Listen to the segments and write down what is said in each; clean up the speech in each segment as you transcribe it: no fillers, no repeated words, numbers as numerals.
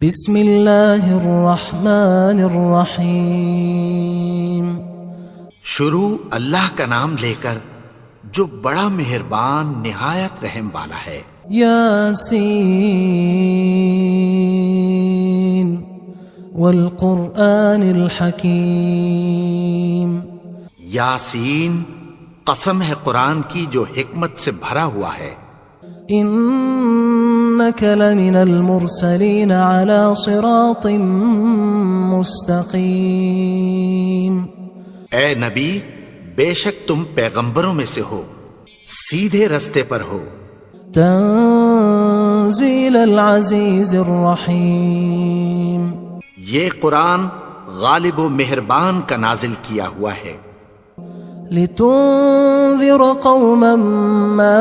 بسم اللہ الرحمن الرحیم۔ شروع اللہ کا نام لے کر جو بڑا مہربان نہایت رحم والا ہے۔ یاسین والقرآن الحکیم۔ یاسین، قسم ہے قرآن کی جو حکمت سے بھرا ہوا ہے۔ انک لمن المرسلین علی صراط مستقیم۔ اے نبی، بے شک تم پیغمبروں میں سے ہو، سیدھے رستے پر ہو۔ تنزیل العزیز الرحیم۔ یہ قرآن غالب و مہربان کا نازل کیا ہوا ہے۔ لتنذر قوما ما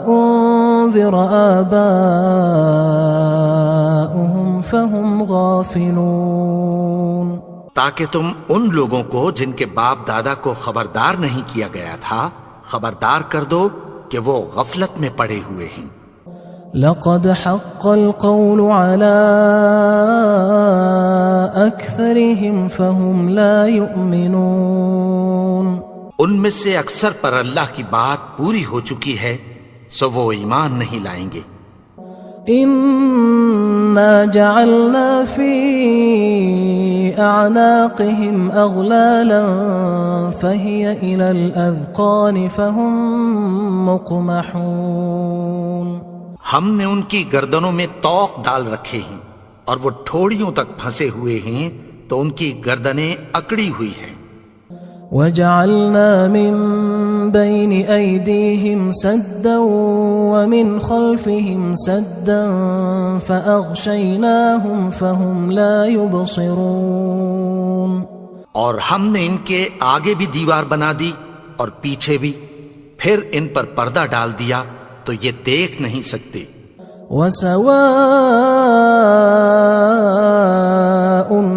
انذر آباؤهم فهم غافلون۔ تاکہ تم ان لوگوں کو جن کے باپ دادا کو خبردار نہیں کیا گیا تھا خبردار کر دو کہ وہ غفلت میں پڑے ہوئے ہیں۔ لقد حق القول على أكثرهم فهم لا يؤمنون۔ ان میں سے اکثر پر اللہ کی بات پوری ہو چکی ہے سو وہ ایمان نہیں لائیں گے۔ إنا جعلنا في أعناقهم أغلالا فهي إلى الأذقان فهم مقمحون۔ ہم نے ان کی گردنوں میں طوق ڈال رکھے ہیں اور وہ ٹھوڑیوں تک پھنسے ہوئے ہیں تو ان کی گردنیں اکڑی ہوئی ہیں۔ وجعلنا من بين أيديهم سدا ومن خلفهم سدا فأغشيناهم فهم لا يبصرون۔ اور ہم نے ان کے آگے بھی دیوار بنا دی اور پیچھے بھی، پھر ان پر پردہ ڈال دیا تو یہ دیکھ نہیں سکتے۔ وسواء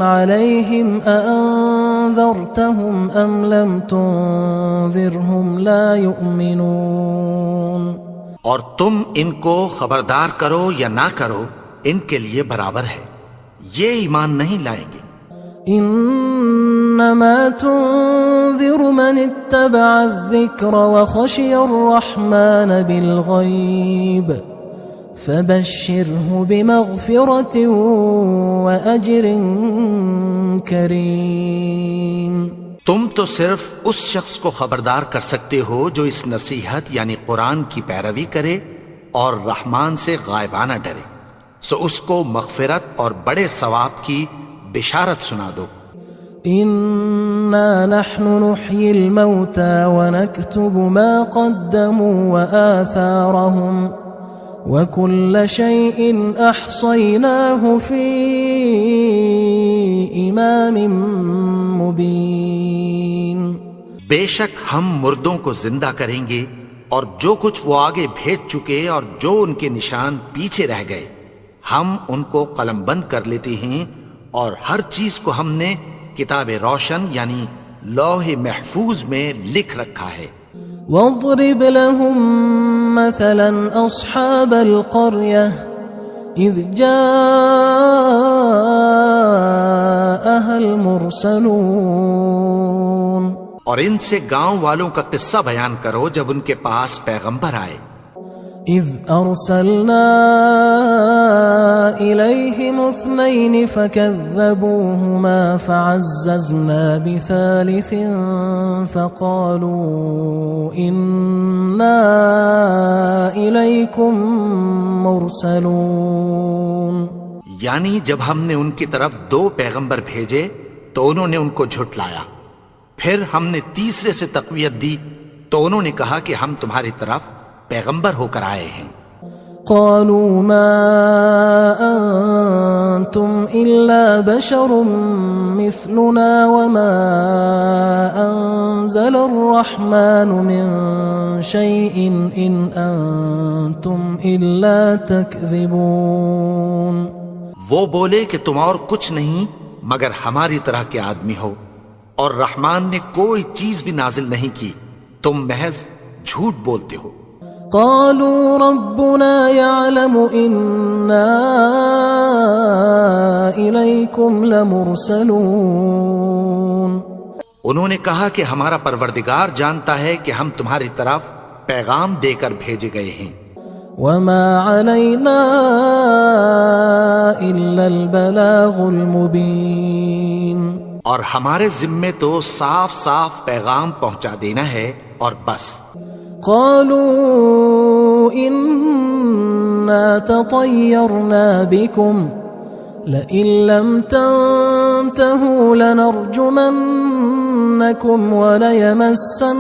عليهم أأنذرتهم أم لم تنذرهم لا يؤمنون۔ اور تم ان کو خبردار کرو یا نہ کرو ان کے لیے برابر ہے، یہ ایمان نہیں لائیں گے۔ انما تنذر من اتبع الذکر وخشی الرحمن بالغیب فبشرہ بمغفرۃ واجر کریم۔ تم تو صرف اس شخص کو خبردار کر سکتے ہو جو اس نصیحت یعنی قرآن کی پیروی کرے اور رحمان سے غائبانہ ڈرے، سو اس کو مغفرت اور بڑے ثواب کی بشارت سنا دو۔ انا نحن نحيي الموتى ونكتب ما قدموا وآثارهم وكل شيء احصيناه في امام مبين۔ بے شک ہم مردوں کو زندہ کریں گے اور جو کچھ وہ آگے بھیج چکے اور جو ان کے نشان پیچھے رہ گئے ہم ان کو قلم بند کر لیتے ہیں، اور ہر چیز کو ہم نے کتاب روشن یعنی لوح محفوظ میں لکھ رکھا ہے۔ واضرب لهم مثلا اصحاب القرية اذ جاءها المرسلون۔ اور ان سے گاؤں والوں کا قصہ بیان کرو جب ان کے پاس پیغمبر آئے۔ اذ ارسلنا الیہم اثنین فکذبوہما فعززنا بثالث فقالوا انا الیکم مرسلون۔ یعنی جب ہم نے ان کی طرف 2 پیغمبر بھیجے تو انہوں نے ان کو جھٹلایا، پھر ہم نے تیسرے سے تقویت دی تو انہوں نے کہا کہ ہم تمہاری طرف پیغمبر ہو کر آئے ہیں۔ قالوا ما انتم الا بشر مثلنا وما انزل الرحمن من شيء ان انتم الا تكذبون۔ وہ بولے کہ تم اور کچھ نہیں مگر ہماری طرح کے آدمی ہو، اور رحمان نے کوئی چیز بھی نازل نہیں کی، تم محض جھوٹ بولتے ہو۔ قالوا ربنا يعلم إنا إليكم لمرسلون. انہوں نے کہا کہ ہمارا پروردگار جانتا ہے کہ ہم تمہاری طرف پیغام دے کر بھیجے گئے ہیں. وما علينا إلا البلاغ المبين. اور ہمارے ذمے تو صاف صاف پیغام پہنچا دینا ہے اور بس. قالوا إنا تطيرنا بكم لئن لم تنتهوا لنرجمنكم وليمسنكم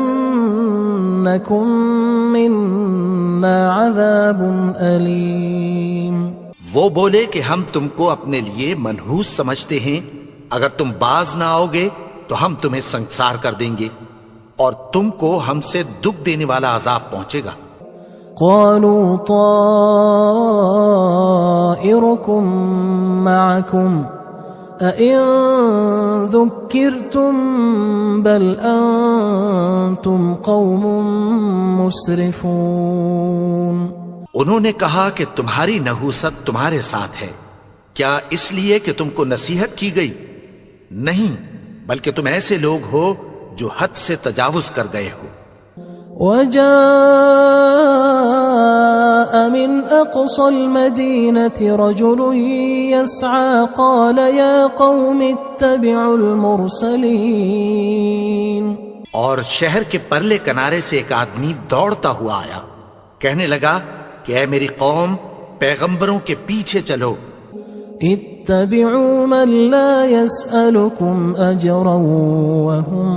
منا عذاب أليم. وہ بولے کہ ہم تم کو اپنے لیے منحوس سمجھتے ہیں، اگر تم باز نہ آؤ گے تو ہم تمہیں سنگسار کر دیں گے اور تم کو ہم سے دکھ دینے والا عذاب پہنچے گا. قالوا طائركم معكم أئن ذكرتم بل أنتم قوم مسرفون. انہوں نے کہا کہ تمہاری نحوست تمہارے ساتھ ہے، کیا اس لیے کہ تم کو نصیحت کی گئی؟ نہیں، بلکہ تم ایسے لوگ ہو جو حد سے تجاوز کر گئے ہو. وجاء من أقصى المدينة رجل يسعى قال يا قوم اتبعوا المرسلين. اور شہر کے پرلے کنارے سے ایک آدمی دوڑتا ہوا آیا، کہنے لگا کہ اے میری قوم، پیغمبروں کے پیچھے چلو. اتبعوا من لا يسألكم أجرا وهم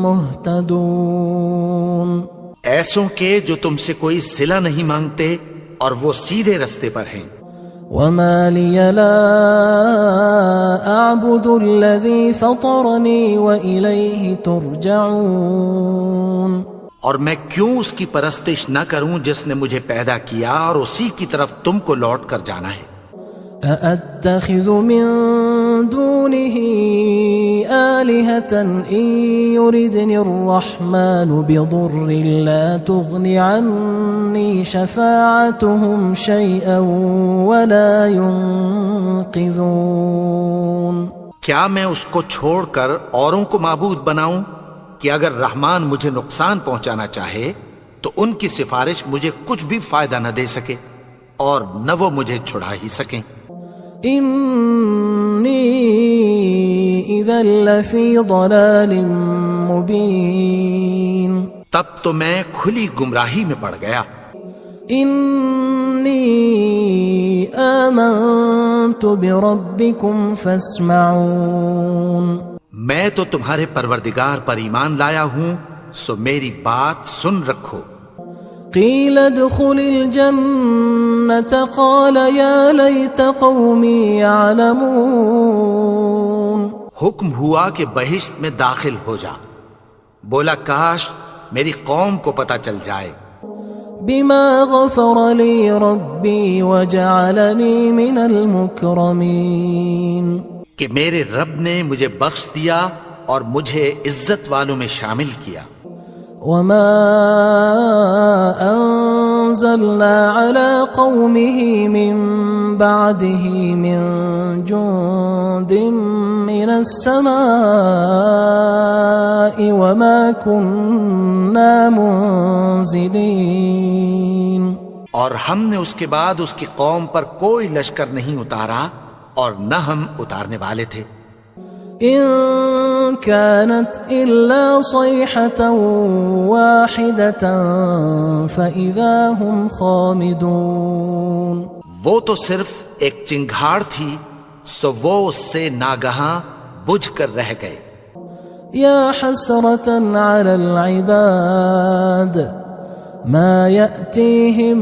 مهتدون. ایسوں کے جو تم سے کوئی صلہ نہیں مانگتے اور وہ سیدھے رستے پر ہیں. وما لي لا أعبد الذي فطرني وإليه ترجعون. اور میں کیوں اس کی پرستش نہ کروں جس نے مجھے پیدا کیا اور اسی کی طرف تم کو لوٹ کر جانا ہے. أأتخذ من دونه آلهة إن يردني الرحمن بضر لا تغن عني شفاعتهم شيئا ولا ينقذون. کیا میں اس کو چھوڑ کر اوروں کو معبود بناؤں کہ اگر رحمان مجھے نقصان پہنچانا چاہے تو ان کی سفارش مجھے کچھ بھی فائدہ نہ دے سکے اور نہ وہ مجھے چھڑا ہی سکیں. انی اذا لفی ضلال مبین. تب تو میں کھلی گمراہی میں پڑ گیا. انی آمنت بربکم فاسمعون. میں تو تمہارے پروردگار پر ایمان لایا ہوں، سو میری بات سن رکھو. قیل ادخل الجنة قال یا لیت قومی یعلمون. حکم ہوا کہ بہشت میں داخل ہو جا. بولا کاش میری قوم کو پتہ چل جائے. بما غفر لی ربی وجعلنی من المکرمین. کہ میرے رب نے مجھے بخش دیا اور مجھے عزت والوں میں شامل کیا. وما انزلنا على قومه من بعده من جند من السماء وما كنا منزلين. اور ہم نے اس کے بعد اس کی قوم پر کوئی لشکر نہیں اتارا اور نہ ہم اتارنے والے تھے. إن كانت إلا صيحة واحدة فإذا هم خامدون. وہ تو صرف ایک چنگھاڑ تھی، سو وہ اس سے ناگہاں بجھ کر رہ گئے. يا حسرة على العباد ما يأتيهم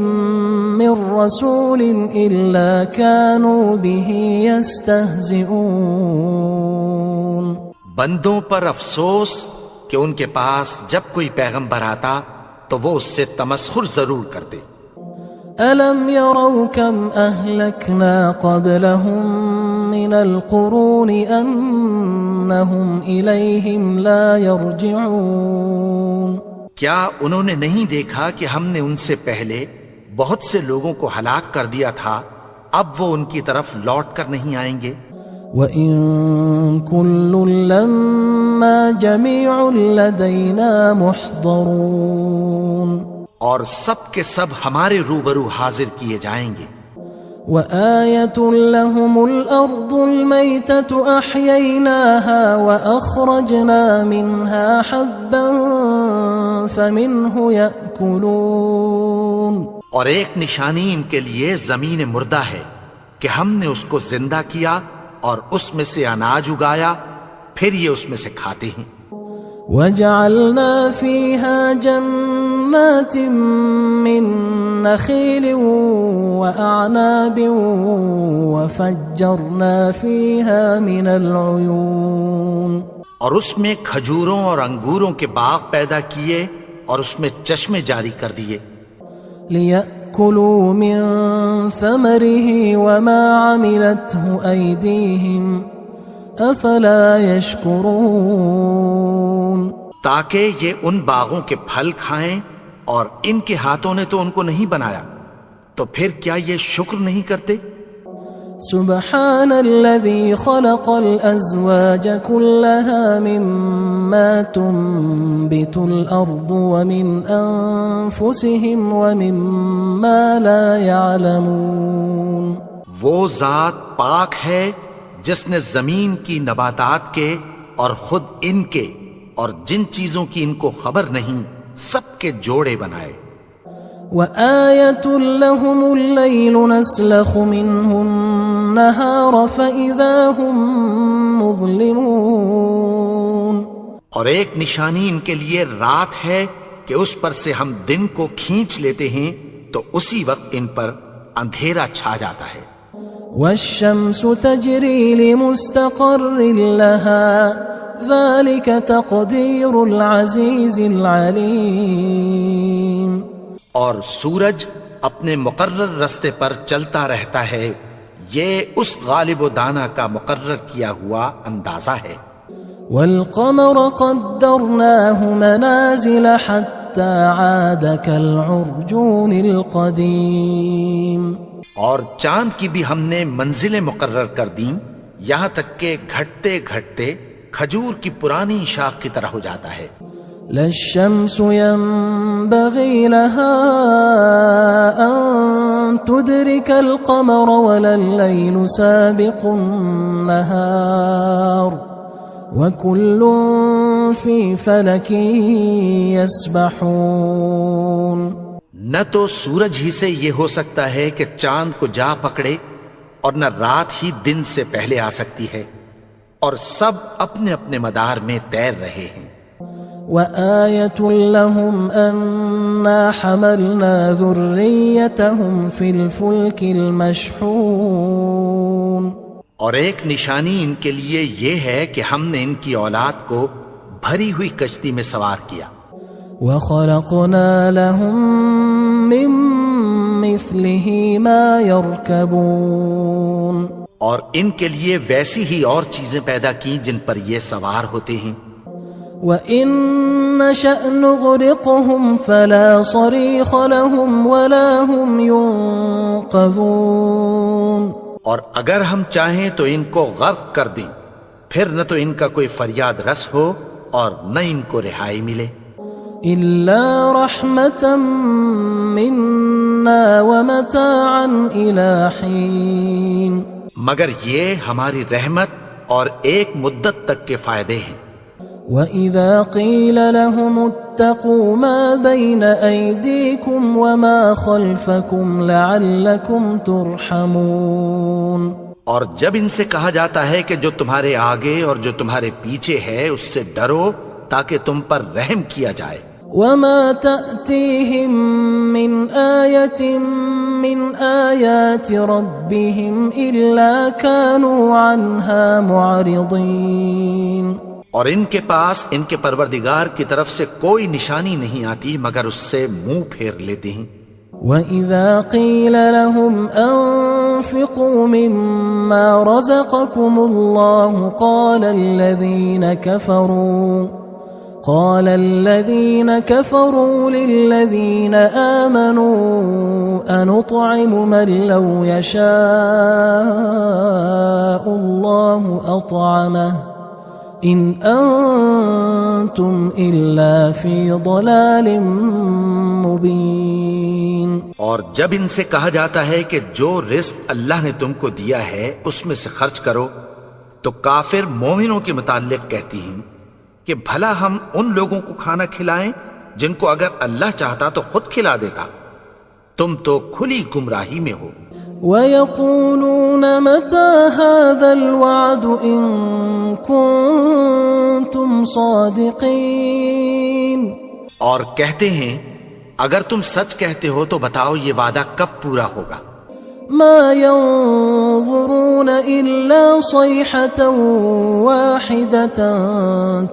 من رسول إلا كانوا به يستهزئون. بندوں پر افسوس کہ ان کے پاس جب کوئی پیغمبر آتا تو وہ اس سے تمسخر ضرور کرتے. ألم يروا كم أهلكنا قبلهم من القرون أنهم إليهم لا يرجعون. کیا انہوں نے نہیں دیکھا کہ ہم نے ان سے پہلے بہت سے لوگوں کو ہلاک کر دیا تھا، اب وہ ان کی طرف لوٹ کر نہیں آئیں گے؟ وَإِن كُلٌّ لَمَّا جَمِيعٌ لَدَيْنَا مُحْضَرُونَ، اور سب کے سب ہمارے روبرو حاضر کیے جائیں گے۔ وَآيَةٌ لَهُمُ الْأَرْضُ الْمَيْتَةُ أَحْيَيْنَاهَا وَأَخْرَجْنَا مِنْهَا حَبًّا فَمِنْهُ يَأْكُلُونَ، اور ایک نشانی ان کے لیے زمین مردہ ہے کہ ہم نے اس کو زندہ کیا اور اس میں سے اناج اگایا، پھر یہ اس میں سے کھاتے ہیں۔ وَجَعَلْنَا فِيهَا جَنَّاتٍ مِّن نَخِيلٍ وَأَعْنَابٍ وَفَجَّرْنَا فِيهَا مِنَ الْعُيُونِ، اور اس میں کھجوروں اور انگوروں کے باغ پیدا کیے اور اس میں چشمے جاری کر دیے، لِيَأْكُلُوا مِن ثَمَرِهِ وَمَا عَمِلَتْهُ أَيْدِيهِمْ أَفَلَا يَشْكُرُونَ، تاکہ یہ ان باغوں کے پھل کھائیں، اور ان کے ہاتھوں نے تو ان کو نہیں بنایا، تو پھر کیا یہ شکر نہیں کرتے؟ سبحان الذي خلق الأزواج كلها مما تنبت الأرض ومن أنفسهم ومما لا يعلمون، وہ ذات پاک ہے جس نے زمین کی نباتات کے اور خود ان کے اور جن چیزوں کی ان کو خبر نہیں سب کے جوڑے بنائے۔ وآية لهم الليل نسلخ منه النهار فإذا هم مظلمون، اور ایک نشانی ان کے لیے رات ہے کہ اس پر سے ہم دن کو کھینچ لیتے ہیں تو اسی وقت ان پر اندھیرا چھا جاتا ہے۔ والشمس تجري لمستقر لها ذلك تقدير العزيز العليم، اور سورج اپنے مقرر رستے پر چلتا رہتا ہے، یہ اس غالب و دانا کا مقرر کیا ہوا اندازہ ہے۔ والقمر قدرناه منازل حتى عاد كالعرجون القديم، اور چاند کی بھی ہم نے منزلیں مقرر کر دیں، یہاں تک کہ گھٹتے گھٹتے کھجور کی پرانی شاخ کی طرح ہو جاتا ہے۔ لا الشمس ينبغي لها أن تدرك القمر ولا الليل سابق النهار وكل في فلك يسبحون، نہ تو سورج ہی سے یہ ہو سکتا ہے کہ چاند کو جا پکڑے، اور نہ رات ہی دن سے پہلے آ سکتی ہے، اور سب اپنے اپنے مدار میں تیر رہے ہیں۔ وآية لهم أنا حملنا ذريتهم في الفلك المشحون، اور ایک نشانی ان کے لیے یہ ہے کہ ہم نے ان کی اولاد کو بھری ہوئی کشتی میں سوار کیا۔ وخلقنا لهم من مثله ما يركبون، اور ان کے لیے ویسی ہی اور چیزیں پیدا کی جن پر یہ سوار ہوتے ہیں۔ وَإِن نَّشَأْ نُغْرِقْهُمْ فَلَا صَرِيخَ لَهُمْ وَلَا هُمْ يُنقَذُونَ، اور اگر ہم چاہیں تو ان کو غرق کر دیں، پھر نہ تو ان کا کوئی فریاد رس ہو اور نہ ان کو رہائی ملے۔ إِلَّا رَحْمَةً مِنَّا وَمَتَاعًا إِلَى حِينٍ، مگر یہ ہماری رحمت اور ایک مدت تک کے فائدے ہیں۔ وَإِذَا قِيلَ لَهُمُ اتَّقُوا مَا بَيْنَ أَيْدِيكُمْ وَمَا خَلْفَكُمْ لَعَلَّكُمْ تُرْحَمُونَ، اور جب ان سے کہا جاتا ہے کہ جو تمہارے آگے اور جو تمہارے پیچھے ہے اس سے ڈرو تاکہ تم پر رحم کیا جائے۔ وَمَا تَأْتِيهِم مِّنْ آيَةٍ مِّنْ آيَاتِ رَبِّهِمْ إِلَّا كَانُوا عَنْهَا مُعْرِضِينَ، اور ان کے پاس ان کے پروردگار کی طرف سے کوئی نشانی نہیں آتی مگر اس سے منہ پھیر لیتے ہیں۔ وَإِذَا قِيلَ لَهُمْ أَنفِقُوا مِمَّا رَزَقَكُمُ اللَّهُ قال الذين كفروا للذين آمنوا أنطعم من لو يشاء الله أطعمه إن أنتم إلا في ضلال مبين. اور جب ان سے کہا جاتا ہے کہ جو رزق اللہ نے تم کو دیا ہے اس میں سے خرچ کرو، تو کافر مومنوں کے متعلق کہتی ہیں کہ بھلا ہم ان لوگوں کو کھانا کھلائیں جن کو اگر اللہ چاہتا تو خود کھلا دیتا. تم تو کھلی گمراہی میں ہو. وَيَقُولُونَ مَتَى هَذَا الْوَعْدُ إِن كُنتُمْ صَادِقِينَ. اور کہتے ہیں اگر تم سچ کہتے ہو تو بتاؤ یہ وعدہ کب پورا ہوگا. مَا يَنظُرُونَ إِلَّا صَيْحَةً وَاحِدَةً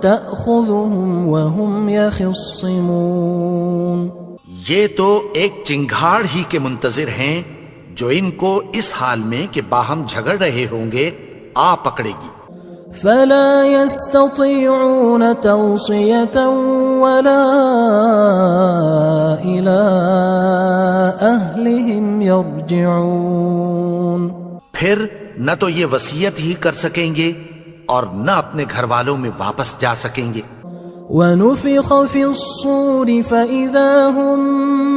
تَأْخُذُهُمْ وَهُمْ يَخِصِّمُونَ. یہ تو ایک چنگھاڑ ہی کے منتظر ہیں جو ان کو اس حال میں کہ باہم جھگڑ رہے ہوں گے آ پکڑے گی. فلا يستطيعون توصية ولا إلى أهلهم يرجعون. پھر نہ تو یہ وصیت ہی کر سکیں گے اور نہ اپنے گھر والوں میں واپس جا سکیں گے. وَنُفِخَ فِي الصُّورِ فَإِذَا هُم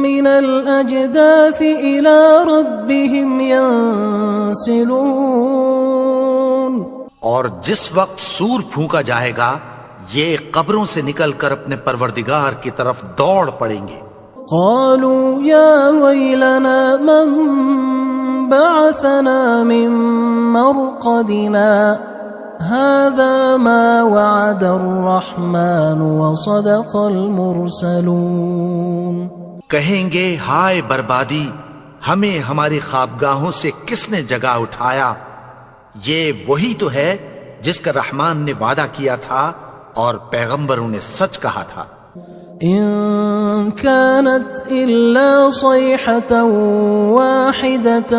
مِّنَ الْأَجْدَاثِ إِلَى رَبِّهِمْ يَنسِلُونَ. اور جس وقت سور پھونکا جائے گا یہ قبروں سے نکل کر اپنے پروردگار کی طرف دوڑ پڑیں گے. قالوا يا ويلنا من بعثنا من مرقدنا هذا ما وعد الرحمن وصدق المرسلون. کہیں گے ہائے بربادی، ہمیں ہماری خوابگاہوں سے کس نے جگا اٹھایا؟ یہ وہی تو ہے جس کا رحمان نے وعدہ کیا تھا اور پیغمبروں نے سچ کہا تھا. إن كانت إلا صيحة واحدة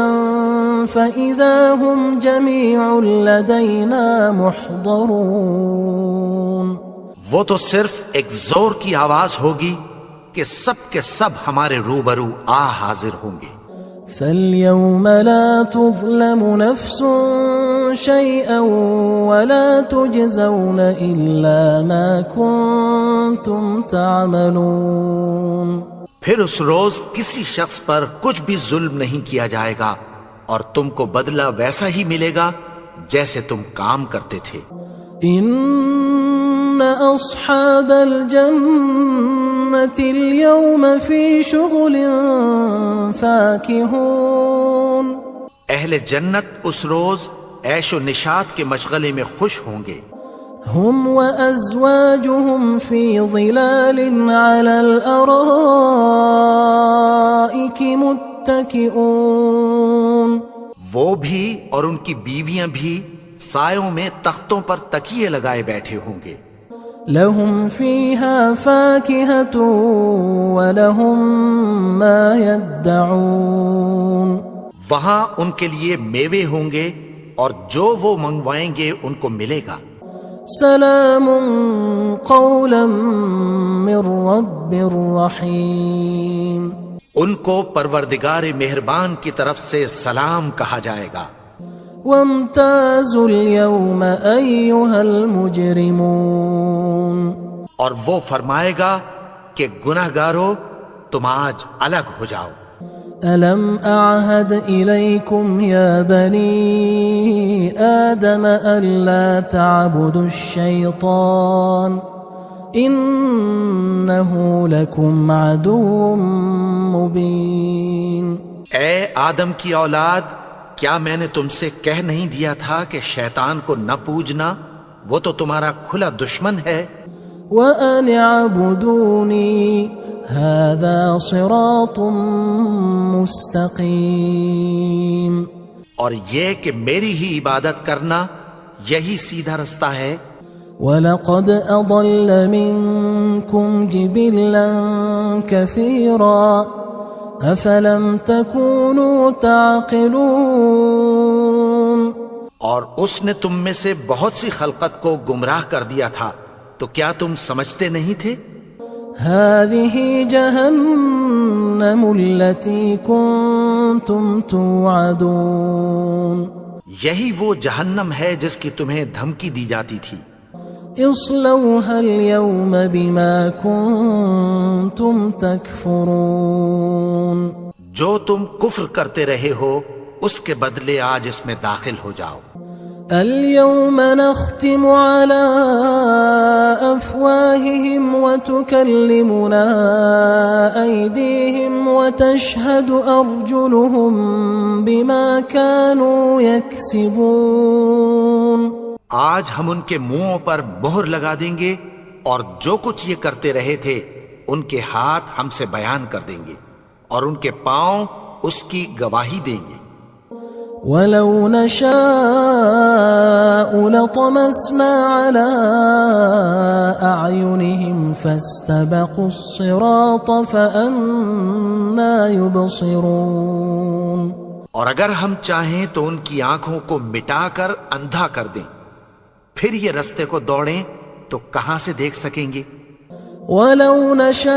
فإذا هم جميع لدينا محضرون. وہ تو صرف ایک زور کی آواز ہوگی کہ سب کے سب ہمارے روبرو آ حاضر ہوں گے. فاليوم لا تظلم نفس شيئا ولا تجزون إلا ما كنتم تعملون. پھر اس روز کسی شخص پر کچھ بھی ظلم نہیں کیا جائے گا اور تم کو بدلہ ویسا ہی ملے گا جیسے تم کام کرتے تھے. ان اصحاب الجنة اليوم في شغل فاكهون. اہل جنت اس روز عیش و نشاط کے مشغلے میں خوش ہوں گے. هم وأزواجهم في ظلال على الأرائك متكئون. وہ بھی اور ان کی بیویاں بھی سایوں میں تختوں پر تکیے لگائے بیٹھے ہوں گے. لهم فيها فاكهة ولهم ما يدعون. وہاں ان کے لیے میوے ہوں گے اور جو وہ منگوائیں گے ان کو ملے گا. سلام قولا من رب رحیم. ان کو پروردگار مہربان کی طرف سے سلام کہا جائے گا. وامتازوا اليوم أيها المجرمون. اور وہ فرمائے گا کہ گناہگارو تم آج الگ ہو جاؤ. ألم أعهد إليكم يا بني آدم ألا تعبدوا الشيطان إنه لكم عدو مبين. اے آدم کی اولاد، کیا میں نے تم سے کہہ نہیں دیا تھا کہ شیطان کو نہ پوجنا، وہ تو تمہارا کھلا دشمن ہے. وَأَنِ اعْبُدُونِي هَذَا صِرَاطٌ مُسْتَقِيمٌ. اور یہ کہ میری ہی عبادت کرنا یہی سیدھا رستہ ہے. وَلَقَدْ أَضَلَّ مِنْكُمْ جِبِلًّا كَثِيرًا أَفَلَمْ تَكُونُوا تَعْقِلُونَ. اور اس نے تم میں سے بہت سی خلقت کو گمراہ کر دیا تھا، تو کیا تم سمجھتے نہیں تھے؟ هذه جهنم التي كنتم توعدون یہی وہ جہنم ہے جس کی تمہیں دھمکی دی جاتی تھی۔ اصلوها اليوم بما كنتم تكفرون جو تم کفر کرتے رہے ہو اس کے بدلے آج اس میں داخل ہو جاؤ۔ اليوم نختم على أفواههم وتكلمنا أيديهم وتشهد أرجلهم بما كانوا يكسبون آج ہم ان کے منہوں پر مہر لگا دیں گے اور جو کچھ یہ کرتے رہے تھے ان کے ہاتھ ہم سے بیان کر دیں گے اور ان کے پاؤں اس کی گواہی دیں گے۔ وَلَوْ نَشَاءُ لَطَمَسْنَا عَلَىٰ أَعْيُنِهِمْ فَاسْتَبَقُوا الصِّرَاطَ فَأَنَّىٰ يُبْصِرُونَ اور اگر ہم چاہیں تو ان کی آنکھوں کو مٹا کر اندھا کر دیں، پھر یہ رستے کو دوڑیں تو کہاں سے دیکھ سکیں گے؟ وَلَوْ نَشَاءُ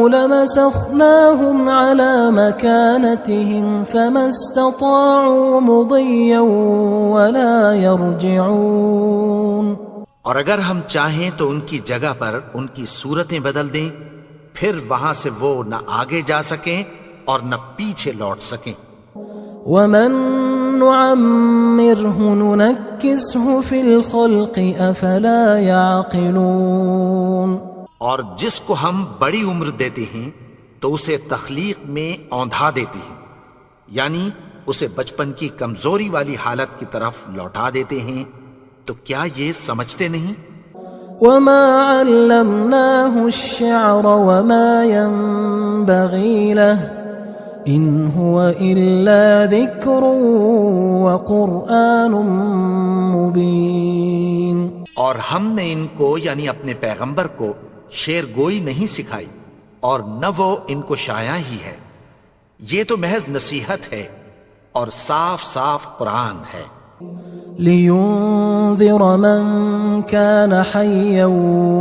لَمَسَخْنَاهُمْ عَلَىٰ مَكَانَتِهِمْ فَمَا اسْتَطَاعُوا مُضِيًّا وَلَا يَرْجِعُونَ اور اگر ہم چاہیں تو ان کی جگہ پر ان کی صورتیں بدل دیں، پھر وہاں سے وہ نہ آگے جا سکیں اور نہ پیچھے لوٹ سکیں۔ وَمَن نُعَمِّرْهُ نُنَكِّسْهُ فِي الْخَلْقِ أَفَلَا يَعْقِلُونَ اور جس کو ہم بڑی عمر دیتے ہیں تو اسے تخلیق میں اوندھا دیتے ہیں، یعنی اسے بچپن کی کمزوری والی حالت کی طرف لوٹا دیتے ہیں، تو کیا یہ سمجھتے نہیں؟ وَمَا عَلَّمْنَاهُ الشِّعْرَ وَمَا يَنبَغِي لَهُ إِنْ هُوَ إِلَّا ذِكْرٌ وَقُرْآنٌ مُبِينٌ اور ہم نے ان کو یعنی اپنے پیغمبر کو شعر گوئی نہیں سکھائی اور نہ وہ ان کو شایع ہی ہے، یہ تو محض نصیحت ہے اور صاف صاف قرآن ہے۔ لِيُنذِرَ مَن كَانَ حَيًّا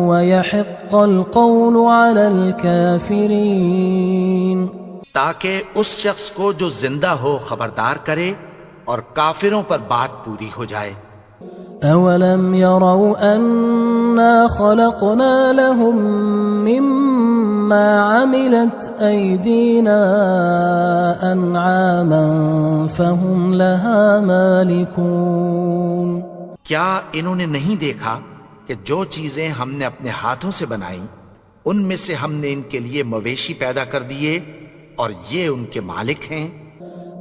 وَيَحِقَّ الْقَوْلُ عَلَى الْكَافِرِينَ تاکہ اس شخص کو جو زندہ ہو خبردار کرے اور کافروں پر بات پوری ہو جائے۔ أَوَلَمْ يَرَوْا أَنَّا خَلَقْنَا لَهُم مِّمَّا عَمِلَتْ أَيْدِينَا أَنْعَامًا فَهُمْ لَهَا مَالِكُونَ کیا انہوں نے نہیں دیکھا کہ جو چیزیں ہم نے اپنے ہاتھوں سے بنائیں ان میں سے ہم نے ان کے لیے مویشی پیدا کر دیے اور یہ ان کے مالک ہیں۔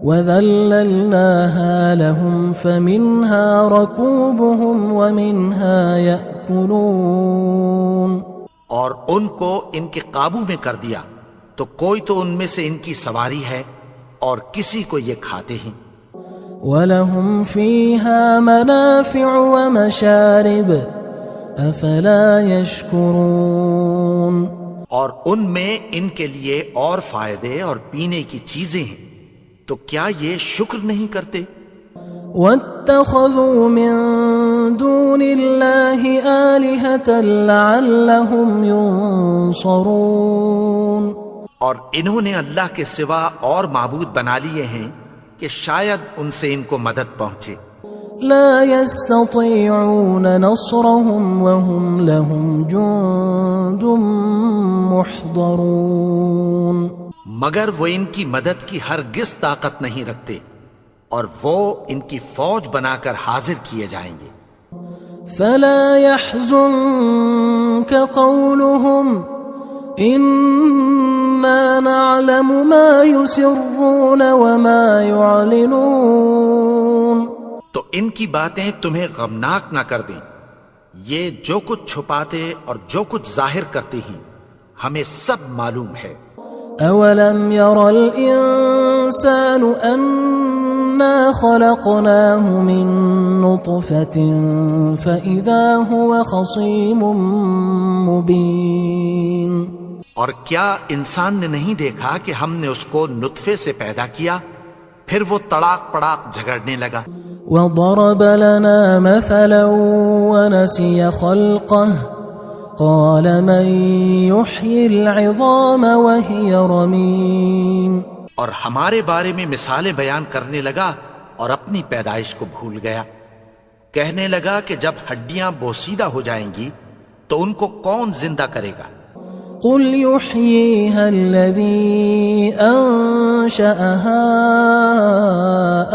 وَذَلَّلْنَاهَا لَهُمْ فَمِنْهَا رَكُوبُهُمْ وَمِنْهَا يَأْكُلُونَ اور ان کو ان کے قابو میں کر دیا تو کوئی تو ان میں سے ان کی سواری ہے اور کسی کو یہ کھاتے ہیں۔ وَلَهُمْ فِيهَا مَنَافِعُ وَمَشَارِبُ أَفَلَا يَشْكُرُونَ اور ان میں ان کے لیے اور فائدے اور پینے کی چیزیں ہیں، تو کیا یہ شکر نہیں کرتے؟ وَاتَّخَذُوا مِن دُونِ اللَّهِ آلِهَةً لَعَلَّهُمْ يُنصَرُونَ اور انہوں نے اللہ کے سوا اور معبود بنا لیے ہیں کہ شاید ان سے ان کو مدد پہنچے۔ لا يستطيعون نصرهم وهم لهم جند محضرون مگر وہ ان کی مدد کی ہرگز طاقت نہیں رکھتے اور وہ ان کی فوج بنا کر حاضر کیے جائیں گے۔ فلا يحزنك قولهم إنا نعلم ما يسرون وما يعلنون تو ان کی باتیں تمہیں غمناک نہ کر دیں، یہ جو کچھ چھپاتے اور جو کچھ ظاہر کرتے ہیں ہمیں سب معلوم ہے۔ أولم ير الإنسان أنا خلقناه من نطفة فإذا هو خصيم مبين اور کیا انسان نے نہیں دیکھا کہ ہم نے اس کو نطفے سے پیدا کیا، پھر وہ تڑاک پڑاک جھگڑنے لگا۔ وضرب لنا مثلا ونسي خلقه قال من يحيي العظام وهي رميم. اور ہمارے بارے میں مثالیں بیان کرنے لگا اور اپنی پیدائش کو بھول گیا. کہنے لگا کہ جب ہڈیاں بوسیدہ ہو جائیں گی تو ان کو کون زندہ کرے گا؟ قل يحييها الذي أنشأها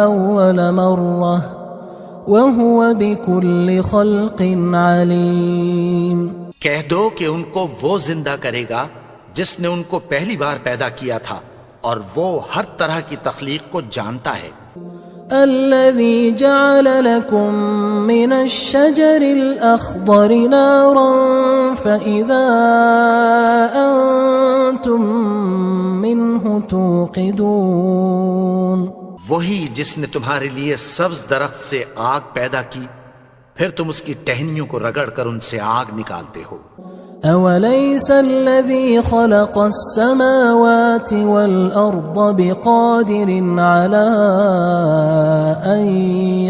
أول مرة وهو بكل خلق عليم. کہہ دو کہ ان کو وہ زندہ کرے گا جس نے ان کو پہلی بار پیدا کیا تھا اور وہ ہر طرح کی تخلیق کو جانتا ہے. الذي جعل لكم من الشجر الأخضر نارا فإذا أنتم منه توقدون. وہی جس نے تمہارے لیے سبز درخت سے آگ پیدا کی پھر تم اس کی ٹہنیوں کو رگڑ کر ان سے آگ نکالتے ہو. أوليس الذي خلق السماوات والأرض بقادر على أن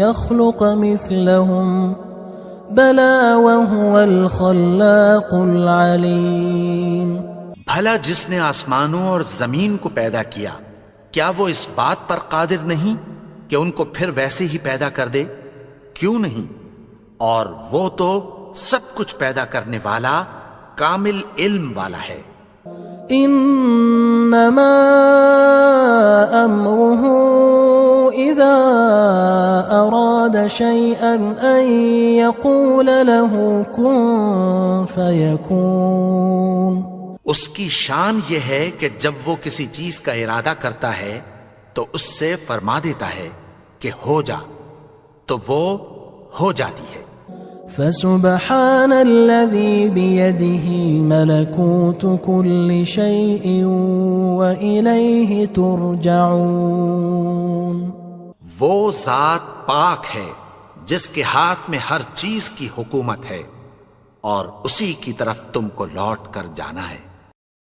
يخلق مثلهم بلى وهو الخلاق العليم. بھلا جس نے آسمانوں اور زمین کو پیدا کیا کیا وہ اس بات پر قادر نہیں کہ ان کو پھر ویسے ہی پیدا کر دے؟ کیوں نہیں؟ اور وہ تو سب کچھ پیدا کرنے والا کامل علم والا ہے. انما امره اذا اراد شيئا ان يقول له كن فيكون. اس کی شان یہ ہے کہ جب وہ کسی چیز کا ارادہ کرتا ہے تو اس سے فرما دیتا ہے کہ ہو جا تو وہ ہو جاتی ہے. فسبحان الذي بيده ملكوت كل شيء وإليه ترجعون. وہ ذات پاک ہے جس کے ہاتھ میں ہر چیز کی حکومت ہے اور اسی کی طرف تم کو لوٹ کر جانا ہے.